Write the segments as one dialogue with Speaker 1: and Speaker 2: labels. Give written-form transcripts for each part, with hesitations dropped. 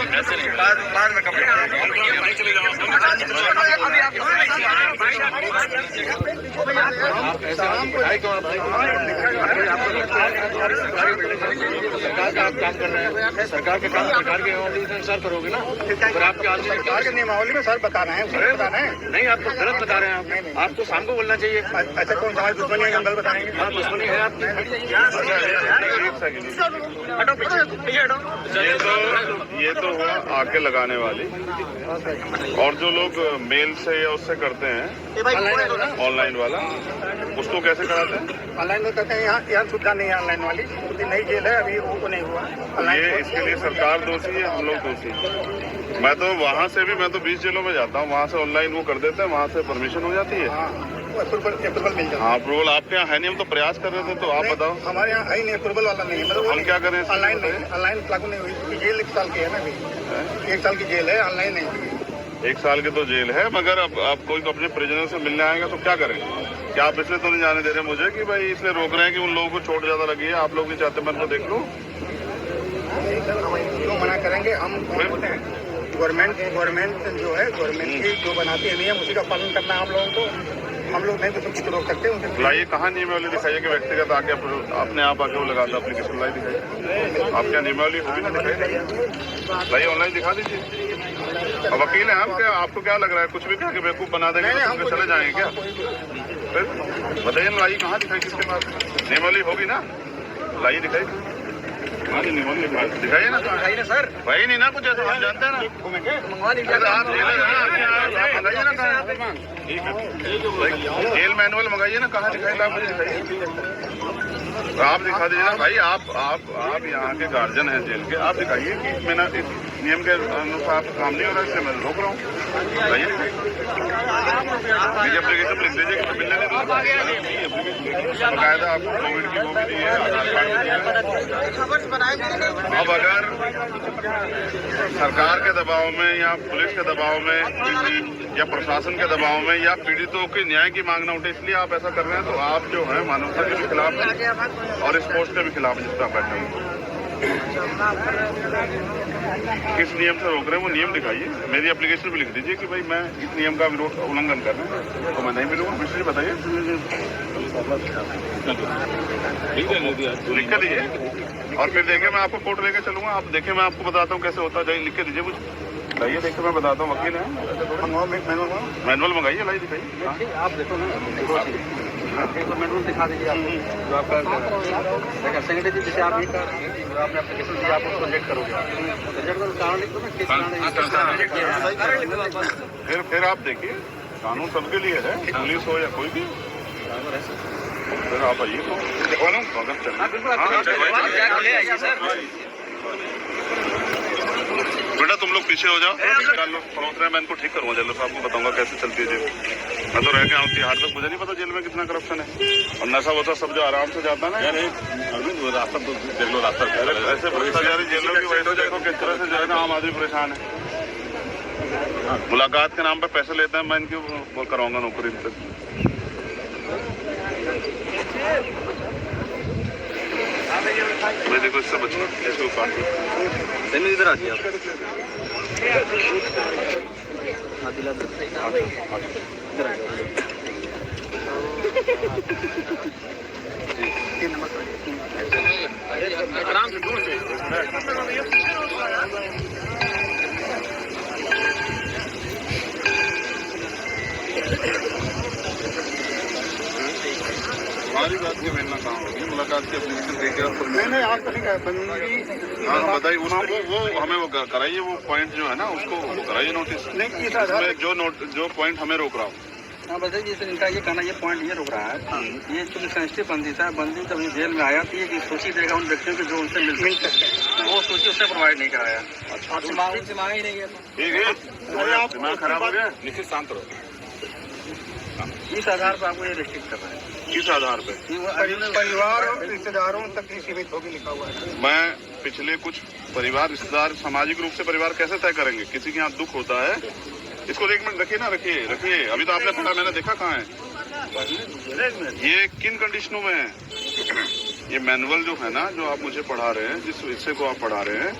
Speaker 1: ऐसे नहीं, बाद में कंप्लीट नहीं चले जाओ।
Speaker 2: सरकार का आप काम कर रहे हैं, सरकार के काम सरकार के अनुसार करोगे ना। अगर आपके आदमी
Speaker 3: सरकार के नियमावली में सर बताना है, उसे बताना है।
Speaker 2: नहीं, आप तो गलत बता रहे हैं। आपको शाम को बोलना चाहिए।
Speaker 3: अच्छा कौन सा दुश्मनी है, गलत बताएंगे?
Speaker 2: हाँ, दुश्मनी है आपकी।
Speaker 4: ये तो हुआ आके लगाने वाली, और जो लोग मेल से या उससे करते हैं ऑनलाइन वाला, उसको कैसे कराते हैं?
Speaker 3: ऑनलाइन में करते हैं। यहाँ सुविधा नहीं है ऑनलाइन वाली, नई जेल है अभी, वो नहीं हुआ।
Speaker 4: ये इसके लिए सरकार दोषी है, हम लोग दोषी। मैं तो वहाँ से भी, मैं तो 20 जेलों में जाता हूँ, वहाँ से ऑनलाइन वो कर देते हैं, वहाँ से परमिशन हो जाती है।
Speaker 3: अप्रूवल मिल जाता है।
Speaker 4: हाँ, अप्रूवल आपके यहाँ है नहीं, हम तो प्रयास कर रहे थे, तो आप बताओ।
Speaker 3: हमारे यहाँ है ही नहीं, अप्रूवल वाला नहीं है। मतलब
Speaker 4: हम क्या करें?
Speaker 3: ऑनलाइन नहीं, ऑनलाइन लागू नहीं हुई। जेल 1 साल की है ना अभी, 1 साल की जेल है, ऑनलाइन नहीं हुई।
Speaker 4: 1 साल की तो जेल है, मगर अब कोई अपने प्रिजनर से मिलने आएगा तो क्या करें? क्या आप इसलिए तो नहीं जाने दे रहे मुझे कि भाई इसलिए रोक रहे हैं कि उन लोगों को चोट ज्यादा लगी है, आप लोग नहीं चाहते मैं उनको देख लूँ?
Speaker 3: क्यों मना करेंगे? हम होते हैं गवर्नमेंट जो है, गवर्नमेंट की जो बनाती है नियम, उसी का पालन करना है हम लोगों को। हम लोग नहीं तो कुछ रोक सकते हैं।
Speaker 4: लाइए कहाँ नियमावली दिखाइए कि व्यक्तिगत आके अपने आप आके वो लगाता एप्लीकेशन लाई दिखाइए। आप क्या नियमावली होगी ना, दिखाइए, लाइए ऑनलाइन दिखा दीजिए। अब वकील हैं आप, क्या आपको क्या लग रहा है कुछ भी कहा कि बेवकूफ बना देंगे तो चले जाएंगे क्या? फिर बताइए ना, लाइए कहाँ दिखाई, किसके पास नियमावली होगी ना, लाइए दिखाइए। हाँ जी, नियमावली दिखाइए ना सर। वही नहीं ना, कुछ ऐसा हम जानते हैं ना, आप मंगाइए ना, जेल मैनुअल मंगाइए ना, कहाँ दिखाई आप मुझे दिखाइए। आप दिखा दीजिए ना भाई, आप यहाँ के गार्जियन हैं जेल के, आप दिखाइए कि मैंने इस नियम के अनुसार काम नहीं हो रहा, इससे मैं रोक रहा हूँ। बताइए, मुझे एप्लीकेशन लिख दीजिए कि मिलने नहीं दूँगा। बाकायदा आपको कोविड की वो भी दी है, आधार कार्ड भी है। अब अगर सरकार के दबाव में या पुलिस के दबाव में या प्रशासन के दबाव में या पीड़ितों के न्याय की मांग न उठे, इसलिए आप ऐसा कर रहे हैं, तो आप जो है मानवता के भी खिलाफ हैं और इस पोस्ट के भी खिलाफ जिस पर बैठे हैं। किस नियम से रोक रहे हैं वो नियम दिखाइए। मेरी एप्लीकेशन भी लिख दीजिए कि भाई मैं इस नियम का विरोध उल्लंघन कर रहा हूँ, तो मैं नहीं मिलूंगा। मिश्र जी बताइए, लिख के दीजिए और फिर देखिए मैं आपको कोर्ट लेके चलूंगा। आप देखिए, मैं आपको बताता हूँ कैसे होता है, जाइए लिख के दीजिए मुझे। लाइए देखिए, मैं बताता हूँ, वकील है, मैनुअल मंगाइए, लाइए दिखाइए।
Speaker 2: आप देखो ना, मैनुअल दिखा दीजिए आपको जो आपका सेक्रेटरी जैसे आप ये कर जो आपने एप्लीकेशन दिया, आप उसको रिजेक्ट करोगे, रिजेक्ट करो, कारण लिख दो ना, किस कारण।
Speaker 4: फिर आप देखिए, कानून सबके लिए है, पुलिस हो या कोई भी। फिर आप आइए तो बेटा तुम लोग पीछे हो जाओ, पहुंच रहे हैं, मैं इनको ठीक करूँगा, जेलर साहब को बताऊंगा कैसे चलती है जेल। मैं तो रह के आऊँ तिहाड़ तक, मुझे नहीं पता जेल में कितना करप्शन है और नशा वशा सब जो आराम से जाता ना। रास्ता तो देख लो, रास्ता ऐसे भ्रष्टाचारी जेलों की वजह से देखो किस तरह से जो है ना आम आदमी परेशान है। मुलाकात के नाम पर पैसे लेते हैं, मैं इनकी वो कराऊंगा नौकरी इनसे। मैं देखो इससे बचना, इसको काट
Speaker 2: इधर आ जाइए आप।
Speaker 1: आराम से दूर से
Speaker 4: हमारी बात की मिलना कहाँ होगी, मुलाकात की एप्लीकेशन देके
Speaker 3: नहीं आप तो नहीं कह।
Speaker 4: हाँ बताइए, वो हमें वो कराइए, वो पॉइंट जो है ना उसको कराइए नोटिस। नहीं, जो पॉइंट हमें रोक रहा हूँ।
Speaker 2: हाँ बताइए, जैसे इनका ये कहना, ये पॉइंट ये रोक रहा है, ये एक्चुअली सेंसिटिव बंदी था, बंदी जब ये जेल में आया तो ये सूची देगा उन व्यक्तियों को जो उनसे मिल सकते हैं, वो सूची उससे प्रोवाइड नहीं कराया। मांगा ही नहीं है,
Speaker 4: ठीक है, दिमाग खराब हो गया, निश्चित शांत रहो।
Speaker 2: इस आधार पर आपको ये रिस्ट्रिक्ट कर रहे हैं।
Speaker 4: किस आधार पे?
Speaker 3: परिवार और रिश्तेदारों तक ही सीमित होगी, लिखा हुआ है।
Speaker 4: मैं पिछले कुछ परिवार रिश्तेदार सामाजिक रूप से परिवार कैसे तय करेंगे? किसी के यहाँ दुख होता है, इसको 1 मिनट रखिए ना, रखिए। अभी तो आपने पढ़ा, मैंने देखा कहाँ है ये, किन कंडीशनों में है ये मैनुअल जो है ना, जो आप मुझे पढ़ा रहे हैं, जिस विषय को आप पढ़ा रहे हैं,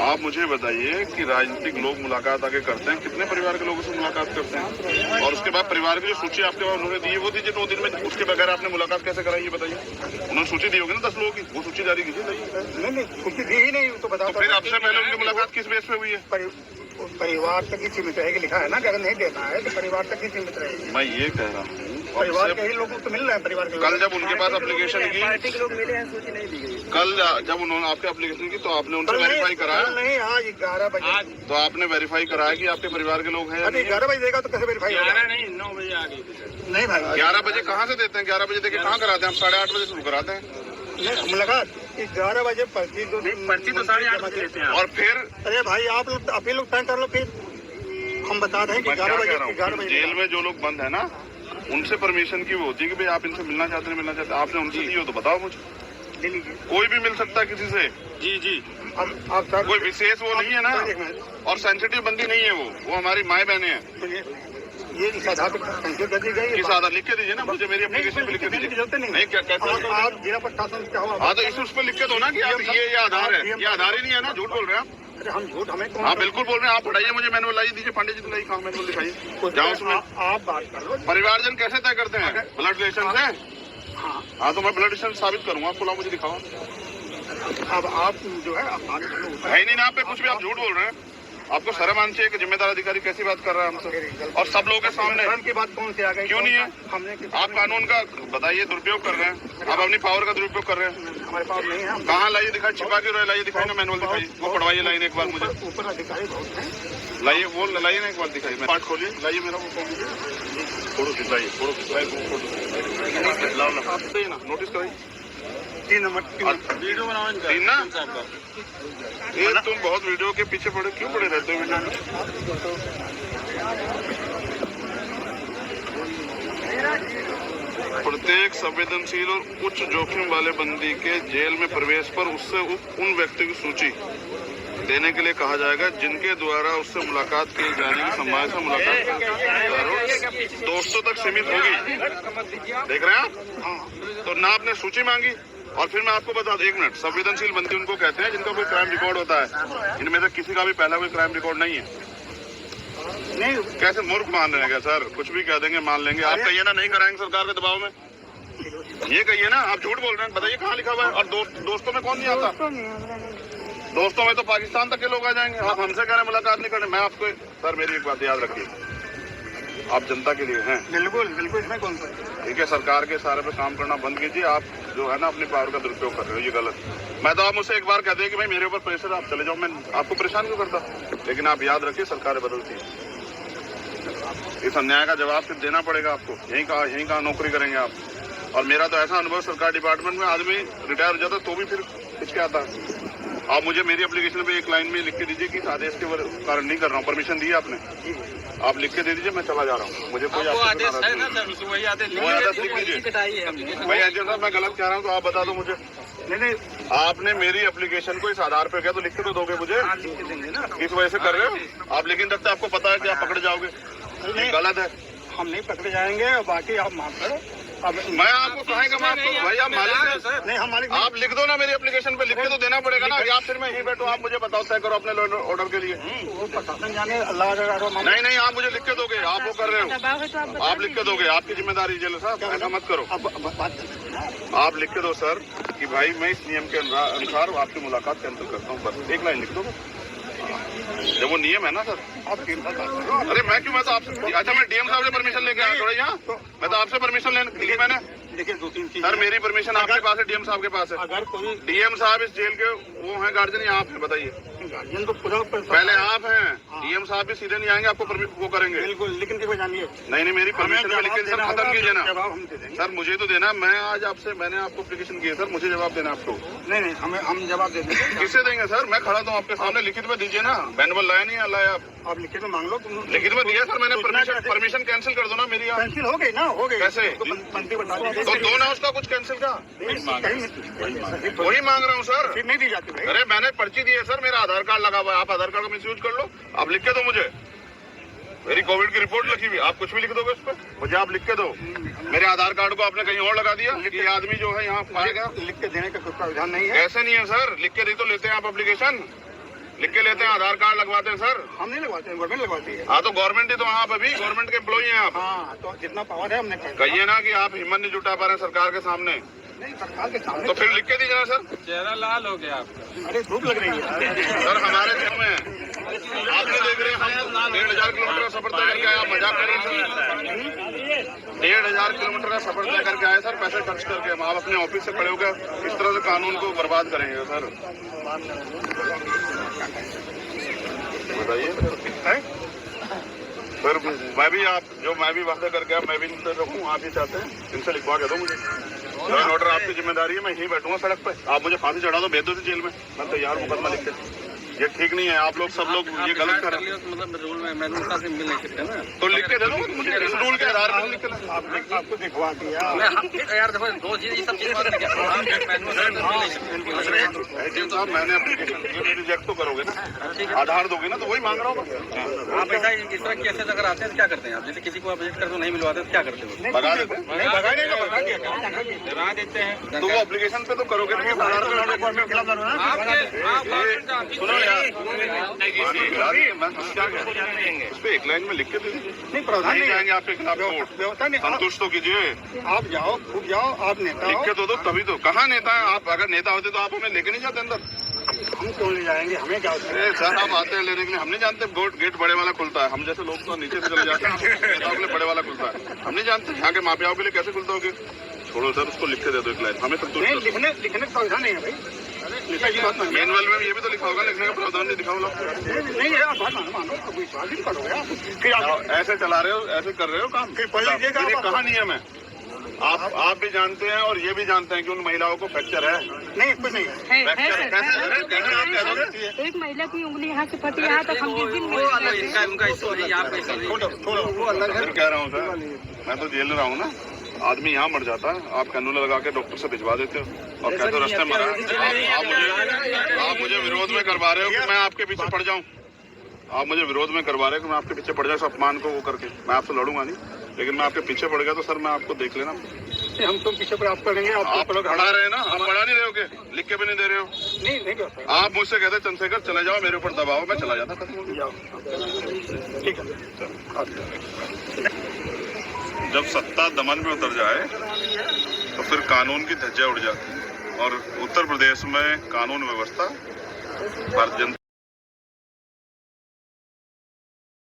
Speaker 4: आप मुझे बताइए कि राजनीतिक लोग मुलाकात आगे करते हैं, कितने परिवार के लोगों से मुलाकात करते हैं? और उसके बाद परिवार की जो सूची आपके पास उन्होंने दी है वो दीजिए 2 दिन में। उसके बगैर आपने मुलाकात कैसे कराई ये बताइए? उन्होंने सूची दी होगी ना 10 लोगों की, वो सूची जारी कीजिए।
Speaker 3: नहीं सूची दी ही नहीं, तो बताओ।
Speaker 4: फिर आपसे पहले उनकी मुलाकात किस बेस पे हुई है?
Speaker 3: परिवार तक ही सीमित रहेगी, लिखा है ना कि अगर नहीं देना है तो परिवार तक ही सीमित रहेगी।
Speaker 4: मैं ये कह रहा हूँ
Speaker 3: परिवार के ही लोग तो मिल रहे हैं, परिवार के
Speaker 4: कल जब उनके पास एप्लीकेशन की,
Speaker 2: पार्टी के लोग मिले हैं, सूची नहीं दी गई।
Speaker 4: कल जब उन्होंने आपके एप्लीकेशन की तो आपने उनसे वेरीफाई कराया?
Speaker 3: नहीं, आज 11 बजे।
Speaker 4: तो आपने वेरीफाई कराया कि आपके परिवार के लोग हैं?
Speaker 3: अभी 11 बजे देगा तो कैसे वेरीफाई होगा?
Speaker 2: 11 नहीं 9 बजे आ गई। नहीं भाई
Speaker 4: 11 बजे कहाँ से देते हैं? 11 बजे देके कहाँ कराते हैं? हम 8:30 बजे शुरू कराते हैं।
Speaker 3: मुलाकात 11 बजे पर्ची तो
Speaker 2: 8:30 बजे देते हैं।
Speaker 4: और फिर
Speaker 3: अरे भाई आप लोग आप ही लोग तय कर लो, फिर हम बता रहे हैं कि 11 बजे
Speaker 4: जेल में जो लोग बंद है ना, उनसे परमिशन की वो होती है कि भाई आप इनसे मिलना चाहते हैं, मिलना चाहते हैं। आपने उनसे दी हो तो बताओ मुझे।
Speaker 3: ले लीजिए।
Speaker 4: कोई भी मिल सकता है किसी से।
Speaker 2: जी
Speaker 3: आप सर
Speaker 4: कोई विशेष वो नहीं है ना, और सेंसिटिव बंदी नहीं है वो हमारी माए बहने हैं।
Speaker 3: तो ये इस आधार पर संख्या कर दी गई।
Speaker 4: किस आधार लिख के दीजिए ना मुझे, मेरी एप्लीकेशन पे लिख के दीजिए। नहीं क्या कहते हैं
Speaker 3: आप जिला प्रशासन क्या हुआ?
Speaker 4: हाँ तो इस पर लिख के दो ना कि आप ये आधार है, ये आधार ही नहीं है ना, झूठ बोल रहे हैं आप।
Speaker 3: अरे हम झूठ हमें कौन?
Speaker 4: हाँ बिल्कुल बोल रहे हैं आप। पढ़ाइए मुझे मैनुअल लाइए दीजिए, पांडे जी दिलाई कहाँ मैनुअल दिखाइए जाओ उसमें।
Speaker 3: आप बात कर लो।
Speaker 4: परिवारजन कैसे तय करते हैं? ब्लड रिलेशन है। हाँ तो मैं ब्लड रिलेशन साबित करूंगा आपको, लाओ मुझे दिखाओ।
Speaker 3: अब आप जो है
Speaker 4: है ही नहीं ना आप पे कुछ भी, आप झूठ बोल रहे हैं। आपको शर्म आनी चाहिए कि जिम्मेदार अधिकारी कैसी बात कर रहा है हमसे, और सब लोगों के सामने।
Speaker 3: की बात कौन सी आ गई?
Speaker 4: क्यों नहीं है?
Speaker 3: हमने
Speaker 4: आप कानून का बताइए दुरुपयोग कर रहे हैं, आप अपनी पावर का दुरुपयोग कर रहे हैं।
Speaker 3: हमारे पास नहीं है।
Speaker 4: कहाँ लाइए दिखाई, छिपा के लाइए दिखाई ना, मैनुअल दिखाइए, वो पढ़वाइए लाइन एक बार मुझे।
Speaker 3: ऊपर अधिकारी बहुत हैं,
Speaker 4: लाइए वो लाइए ना एक बार दिखाइए, पार्ट खोलिए, लाइए मेरा वो फोटो खिंचाइए, फोटो खिंचाइए, लाओ ना आप देना, नोटिस कराइए
Speaker 3: 3 नंबर
Speaker 2: वीडियो बनाओ इनका।
Speaker 4: तीन ना ये तुम बहुत वीडियो के पीछे पड़े क्यों पड़े रहते हो वीडियो में? प्रत्येक संवेदनशील और उच्च जोखिम वाले बंदी के जेल में प्रवेश पर उससे उन व्यक्ति की सूची देने के लिए कहा जाएगा जिनके द्वारा उससे मुलाकात की जाने की संभावना से मुलाकात दोस्तों तक सीमित होगी। देख रहे हैं आप? तो ना आपने सूची मांगी, और फिर मैं आपको बता दूं, 1 मिनट, संवेदनशील बंदी उनको कहते हैं जिनका कोई क्राइम रिकॉर्ड होता है। इनमें से किसी का भी पहला कोई क्राइम रिकॉर्ड नहीं है।
Speaker 3: नहीं
Speaker 4: कैसे मूर्ख मान रहे हैं क्या सर? कुछ भी कह देंगे मान लेंगे। आप कहिए ना नहीं कराएंगे सरकार के दबाव में, ये कहिए ना। आप झूठ बोल रहे हैं, बताइए कहाँ लिखा हुआ है? और दोस्तों में कौन नहीं आता? दोस्तों में तो पाकिस्तान तक के लोग आ जाएंगे। आप हमसे कह रहे हैं मुलाकात नहीं करने। मैं आपको सर मेरी एक बात याद रखिए, आप जनता के लिए हैं।
Speaker 3: बिल्कुल इसमें कौन सा?
Speaker 4: ठीक है, सरकार के सारे पे काम करना बंद कीजिए। आप जो है ना अपनी पावर का दुरुपयोग कर रहे हो, ये गलत। मैं तो आप मुझसे एक बार कहते हैं कि भाई मेरे ऊपर प्रेशर, आप चले जाओ, मैं आपको परेशान क्यों करता? लेकिन आप याद रखिए सरकारें बदलती हैं, इस अन्याय का जवाब फिर देना पड़ेगा आपको। यहीं कहाँ नौकरी करेंगे आप? और मेरा तो ऐसा अनुभव सरकार डिपार्टमेंट में, आदमी रिटायर हो जाता तो भी फिर इसके आता है। आप मुझे मेरी एप्लीकेशन पे एक लाइन में लिख के दीजिए कि इस आदेश के कारण नहीं कर रहा हूँ, परमिशन दी आपने, आप लिख के दे दीजिए, मैं चला जा रहा हूँ। मुझे कोई
Speaker 2: आदेश है ना सर, वही आदेश
Speaker 4: लिख दीजिए। भाई एजेंट साहब मैं गलत कह रहा हूँ तो आप बता दो मुझे।
Speaker 3: नहीं
Speaker 4: आपने मेरी एप्लीकेशन को इस आधार पे किया तो लिख के तो दोगे मुझे? किस वजह से कर रहे हो आप? लेकिन तब तक आपको पता है कि आप पकड़े जाओगे, गलत है।
Speaker 3: हम नहीं पकड़े जाएंगे, और बाकी आप माफ करो। अब
Speaker 4: मैं आपको कहेंगे माफ करो भाई, आप मालिक हैं सर।
Speaker 3: नहीं हम मालिक
Speaker 4: आप लिख दो ना मेरी एप्लीकेशन पे, लिख के तो देना पड़ेगा ना। या फिर मैं यहीं बैठो, आप मुझे बताओ, तय करो अपने ऑर्डर के लिए।
Speaker 3: वो प्रशासन जाने, अल्लाह
Speaker 4: नहीं आप मुझे लिख के दोगे, आप वो कर रहे हो, आप लिख के दोगे, आपकी जिम्मेदारी जेल साहब, ऐसा मत करो। आप लिख के दो सर कि भाई मैं इस नियम के अनुसार आपकी मुलाकात कैंसिल करता हूँ, बस एक लाइन लिख दो। जब वो नियम है ना सर। अरे मैं क्यों, मैं तो आपसे, अच्छा मैं डीएम साहब से परमिशन लेके आया थोड़ा यहाँ, मैं तो आपसे परमिशन लेने ली मैंने।
Speaker 3: देखिए 2-3 चीज
Speaker 4: सर मेरी परमिशन आपके पास है, डीएम साहब के पास है।
Speaker 3: अगर कोई
Speaker 4: डीएम साहब इस जेल के वो हैं गार्जियन, या आप हैं? बताइए।
Speaker 3: गार्जियन तो पूरा
Speaker 4: पहले आप हैं, डीएम साहब भी सीधे नहीं आएंगे, आपको वो करेंगे।
Speaker 3: बिल्कुल, लेकिन देखो जानिए,
Speaker 4: नहीं मेरी परमिशन में लिख के सर खत्म कीजिए ना।
Speaker 3: जवाब हम दे देंगे
Speaker 4: सर, मुझे तो देना, मैं आज आपसे, मैंने आपको एप्लीकेशन की है सर, मुझे जवाब देना आपको।
Speaker 3: नहीं हम जवाब दे देंगे।
Speaker 4: किससे देंगे सर? मैं खड़ा तो आपके सामने, लिखित में दीजिए ना। मैनुअल लाया नहीं लाया
Speaker 3: आप लिखित में मांग लो।
Speaker 4: लिखित में दिया सर मैंने, परमिशन कैंसिल कर दो ना मेरी।
Speaker 3: कैंसिल हो गई ना, हो गई।
Speaker 4: कैसे?
Speaker 3: पंक्ति बता दीजिए
Speaker 4: तो दो ना उसका कुछ कैंसिल का, वही मांग रहा हूँ सर।
Speaker 3: फिर नहीं दी जाती भाई।
Speaker 4: अरे मैंने पर्ची दी है सर, मेरा आधार कार्ड लगा हुआ है, आप आधार कार्ड का मिसयूज कर लो। आप लिख के दो मुझे, मेरी कोविड की रिपोर्ट लिखी हुई, आप कुछ भी लिख दोगे उस पर, मुझे आप लिख के दो। मेरे आधार कार्ड को आपने कहीं और लगा दिया, ये आदमी जो है यहाँ पाएगा।
Speaker 3: लिख के देने का कोई प्रावधान नहीं है।
Speaker 4: कैसे नहीं है सर? लिख के दे तो लेते हैं आप एप्लीकेशन। लिख के लेते हैं, आधार कार्ड लगवाते हैं सर।
Speaker 3: हम नहीं लगवाते हैं, गवर्नमेंट लगवाती है।
Speaker 4: हाँ तो गवर्नमेंट ही तो आप अभी गवर्नमेंट के एम्प्लॉई हैं आप।
Speaker 3: हाँ तो जितना पावर है हमने कर दिया।
Speaker 4: कहिए ना कि आप हिम्मत नहीं जुटा पा रहे हैं सरकार के सामने,
Speaker 3: नहीं सरकार के सामने
Speaker 4: तो फिर लिख के दीजिए ना सर।
Speaker 2: चेहरा लाल हो गया आपका।
Speaker 3: अरे धूप लग रही है
Speaker 4: सर हमारे जिले में आप नहीं देख रहे हैं, हम 1500 किलोमीटर का सफर तय करके आए। आप मजाक कर रहे हैं सर। 1500 किलोमीटर का सफर तय करके आए सर, पैसे खर्च करके। हम आप अपने ऑफिस से खड़े होकर इस तरह से कानून को बर्बाद करेंगे सर, बताइए। फिर मैं भी वादा करके आया, मैं भी इनसे रखूँ, आप ही चाहते हैं इनसे लिखवा के दो मुझे। ऑर्डर आपकी जिम्मेदारी है, मैं यहीं बैठूंगा सड़क पे, आप मुझे फांसी चढ़ा दो, भेज दो जेल में, मैं तैयार मुकदमा लिख के। ये ठीक नहीं है, आप लोग सब लोग ये गलत कर रहे हैं।
Speaker 2: मतलब रूल में मैनुअल से मिल नहीं सकते ना,
Speaker 4: तो लिख के दे दो मुझे, इस रूल के आधार पर लिख के।
Speaker 3: आपको दिखवा दिया।
Speaker 2: यार देखो दो चीज ये सब चीज बात नहीं
Speaker 4: साहब मैंने एप्लीकेशन रिजेक्ट तो करोगे ना, आधार दोगे ना, तो वही मांग रहा हूँ।
Speaker 2: आप ऐसा इस तरह केसेस अगर आते हैं तो क्या करते हैं आप? जैसे किसी को आप विजिट करते हो नहीं मिलवाते तो क्या करते हो?
Speaker 4: भगा देते हैं।
Speaker 3: नहीं भगाने का भगा दिया,
Speaker 2: लगा देते हैं।
Speaker 4: तो वो एप्लीकेशन पे तो करोगे ना, सुनो यार, मैं क्या कह रहा हूं, उस पे एक लाइन में लिख के दे दीजिए।
Speaker 3: नहीं प्रावधान
Speaker 4: नहीं
Speaker 3: नहीं
Speaker 4: जाएंगे आपके खिलाफ कोर्ट,
Speaker 3: व्यवस्था नहीं।
Speaker 4: संतुष्ट तो कीजिए।
Speaker 3: आप जाओ, खूब जाओ, आप नेता
Speaker 4: लिख
Speaker 3: हो।
Speaker 4: के दो तभी तो। कहाँ नेता है आप? अगर नेता होते तो आप हमें लेके नहीं जाते अंदर।
Speaker 3: हम क्यों ले जाएंगे, हमें क्या होता है?
Speaker 4: अरे सर आप आते हैं लेने के लिए, हम नहीं जानते गेट बड़े वाला खुलता है। हम जैसे लोग तो नीचे से चले जाते हैं, नेताओं के लिए बड़े वाला खुलता है। हम नहीं जानते यहाँ के माफियाओं के लिए कैसे खुलता होगा। छोड़ो सर, उसको लिख के दे दो एक लाइन, हमें संतुष्ट।
Speaker 3: नहीं लिखने का प्रावधान नहीं है भाई, लिखने की बात नहीं।
Speaker 4: मैनुअल में ये भी तो लिखा होगा, लिखने का प्रावधान नहीं दिखाओ लोग।
Speaker 3: नहीं है, आप बात मानो, अब विश्वास ही करोगे आप। फिर आप
Speaker 4: ऐसे चला रहे हो, ऐसे कर रहे हो काम।
Speaker 3: फिर पढ़ लीजिएगा आप।
Speaker 4: कहाँ नियम है? आप भी जानते हैं और ये भी जानते हैं कि उन महिलाओं को फ्रैक्चर है।
Speaker 3: नहीं कुछ नहीं है।
Speaker 5: एक महिला की उंगली यहाँ से फटी, यहाँ तक हम जिस दिन
Speaker 2: उनका हिस्सा नहीं, आपका हिस्सा नहीं।
Speaker 3: छोड़ो वो अलग है।
Speaker 4: फिर कह रहा हूँ सर, मैं तो जेल में रहा हूँ ना। आदमी यहाँ मर जाता है, आप कैनूल लगा के डॉक्टर से भिजवा देते हो और कहते हो रास्ते मरा। आप मुझे विरोध में करवा रहे हो कि मैं आपके पीछे पड़ जाऊँ। आप मुझे विरोध में करवा रहे हो कि मैं आपके पीछे पड़ जाऊँ, अपमान को वो करके। मैं आपसे लड़ूंगा नहीं, लेकिन मैं आपके पीछे पड़ गया तो सर मैं आपको देख लेना।
Speaker 3: हम तो पीछे पर आप करेंगे।
Speaker 4: आप पढ़ा रहे हैं ना, आप पढ़ा नहीं रहे हो के, लिख के भी नहीं दे रहे हो।
Speaker 3: नहीं करता।
Speaker 4: आप मुझसे कहते चंद्रशेखर चले जाओ, मेरे ऊपर दबाओ, मैं चला जाता।
Speaker 3: ठीक है।
Speaker 4: जब सत्ता दमन में उतर जाए तो फिर कानून की धज्जियां उड़ जाती है। और उत्तर प्रदेश में कानून व्यवस्था भारतीय जनता